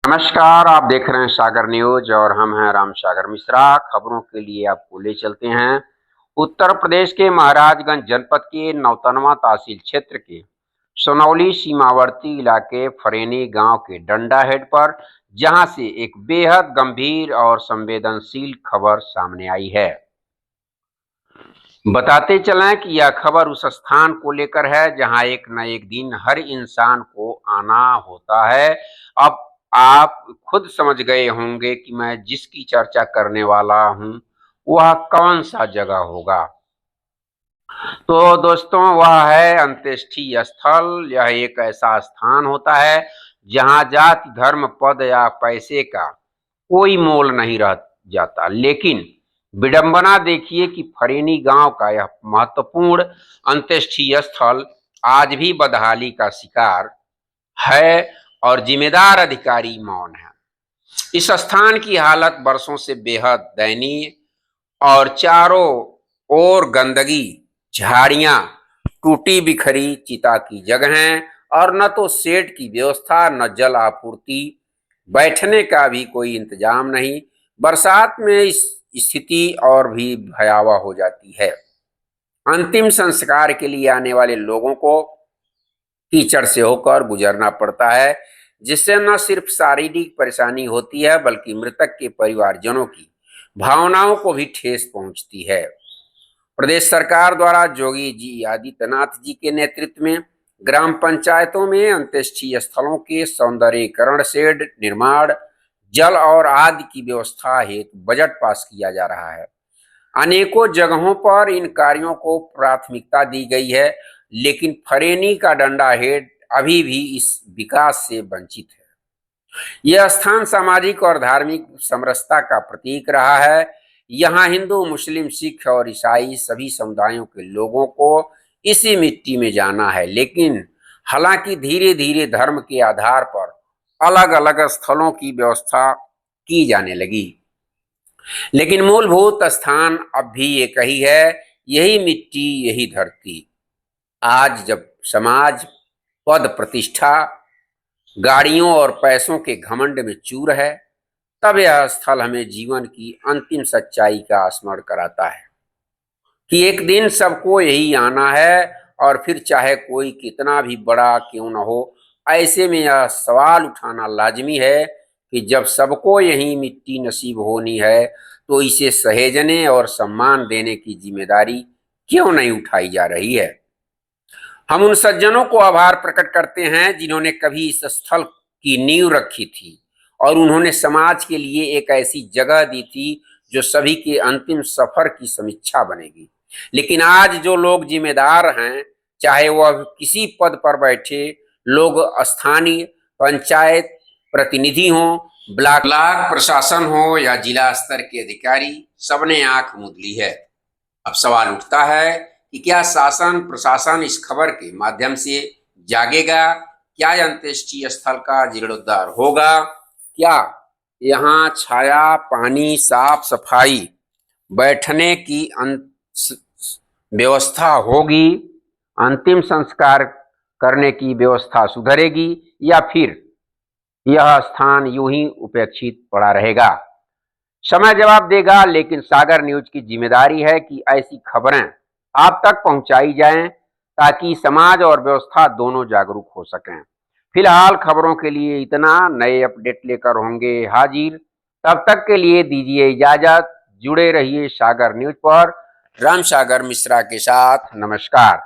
नमस्कार, आप देख रहे हैं सागर न्यूज और हम हैं राम सागर मिश्रा। खबरों के लिए आपको ले चलते हैं उत्तर प्रदेश के महाराजगंज जनपद के नौतनवा तहसील क्षेत्र के सोनौली सीमावर्ती इलाके फरेनी गांव के डंडा हेड पर, जहां से एक बेहद गंभीर और संवेदनशील खबर सामने आई है। बताते चलें कि यह खबर उस स्थान को लेकर है जहां एक न एक दिन हर इंसान को आना होता है। अब आप खुद समझ गए होंगे कि मैं जिसकी चर्चा करने वाला हूं वह कौन सा जगह होगा। तो दोस्तों, वह है अंत्येष्टि स्थल। यह एक ऐसा स्थान होता है जहां जाति, धर्म, पद या पैसे का कोई मोल नहीं रह जाता। लेकिन विडंबना देखिए कि फरेनी गांव का यह महत्वपूर्ण अंत्येष्टि स्थल आज भी बदहाली का शिकार है और जिम्मेदार अधिकारी मौन है। इस स्थान की हालत वर्षों से बेहद दयनीय और चारों ओर गंदगी, झाड़ियां, टूटी बिखरी चिता की जगहें और न तो शेड की व्यवस्था, न जल आपूर्ति, बैठने का भी कोई इंतजाम नहीं। बरसात में इस स्थिति और भी भयावह हो जाती है। अंतिम संस्कार के लिए आने वाले लोगों को कीचड़ से होकर गुजरना पड़ता है, जिससे न सिर्फ शारीरिक परेशानी होती है बल्कि मृतक के परिवारजनों की भावनाओं को भी ठेस पहुंचती है। प्रदेश सरकार द्वारा योगी जी आदित्यनाथ जी के नेतृत्व में ग्राम पंचायतों में अंत्येष्टि स्थलों के सौंदर्यीकरण, शेड निर्माण, जल और आदि की व्यवस्था हेतु बजट पास किया जा रहा है। अनेकों जगहों पर इन कार्यों को प्राथमिकता दी गई है, लेकिन फरेनी का डंडा हेड अभी भी इस विकास से वंचित है। यह स्थान सामाजिक और धार्मिक समरसता का प्रतीक रहा है। यहाँ हिंदू, मुस्लिम, सिख और ईसाई सभी समुदायों के लोगों को इसी मिट्टी में जाना है। लेकिन हालांकि धीरे धीरे धर्म के आधार पर अलग अलग स्थलों की व्यवस्था की जाने लगी, लेकिन मूलभूत स्थान अब भी एक ही है, यही मिट्टी, यही धरती। आज जब समाज पद, प्रतिष्ठा, गाड़ियों और पैसों के घमंड में चूर है, तब यह स्थल हमें जीवन की अंतिम सच्चाई का स्मरण कराता है कि एक दिन सबको यही आना है, और फिर चाहे कोई कितना भी बड़ा क्यों न हो। ऐसे में यह सवाल उठाना लाजमी है कि जब सबको यही मिट्टी नसीब होनी है, तो इसे सहेजने और सम्मान देने की जिम्मेदारी क्यों नहीं उठाई जा रही है। हम उन सज्जनों को आभार प्रकट करते हैं जिन्होंने कभी इस स्थल की नींव रखी थी और उन्होंने समाज के लिए एक ऐसी जगह दी थी जो सभी के अंतिम सफर की समीक्षा बनेगी। लेकिन आज जो लोग जिम्मेदार हैं, चाहे वह किसी पद पर बैठे लोग, स्थानीय पंचायत प्रतिनिधि हों, ब्लॉक प्रशासन हो या जिला स्तर के अधिकारी, सबने आंख मूंद ली है। अब सवाल उठता है कि क्या शासन प्रशासन इस खबर के माध्यम से जागेगा? क्या अंत्येष्टि स्थल का जीर्णोद्धार होगा? क्या यहाँ छाया, पानी, साफ सफाई, बैठने की व्यवस्था होगी? अंतिम संस्कार करने की व्यवस्था सुधरेगी या फिर यह स्थान यूं ही उपेक्षित पड़ा रहेगा? समय जवाब देगा। लेकिन सागर न्यूज की जिम्मेदारी है कि ऐसी खबरें आप तक पहुंचाई जाएं ताकि समाज और व्यवस्था दोनों जागरूक हो सकें। फिलहाल खबरों के लिए इतना, नए अपडेट लेकर होंगे हाजिर। तब तक के लिए दीजिए इजाजत। जुड़े रहिए सागर न्यूज पर राम सागर मिश्रा के साथ। नमस्कार।